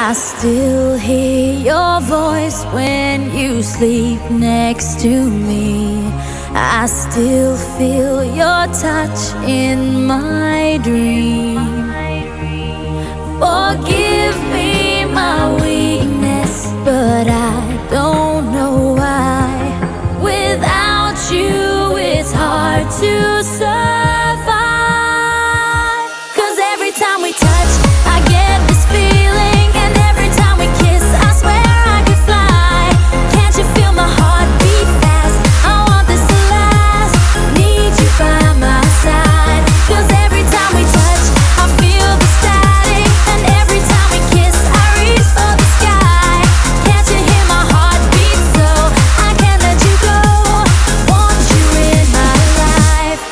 I still hear your voice when you sleep next to me. I still feel your touch in my dream. Forgive me my weakness, but I don't know why. Without you, it's hard to survive. 'Cause every time we touch, I get this feeling, and every time we kiss, I swear I could fly. Can't you feel my heart beat fast? I want this to last. Need you by my side. 'Cause every time we touch, I feel the static, and every time we kiss, I reach for the sky. Can't you hear my heart beat? So I can't let you go. Want you in my life.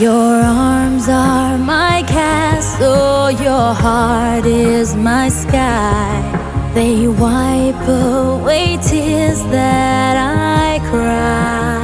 Your arms are my castle, your heart is my sky. They wipe away tears that I cry.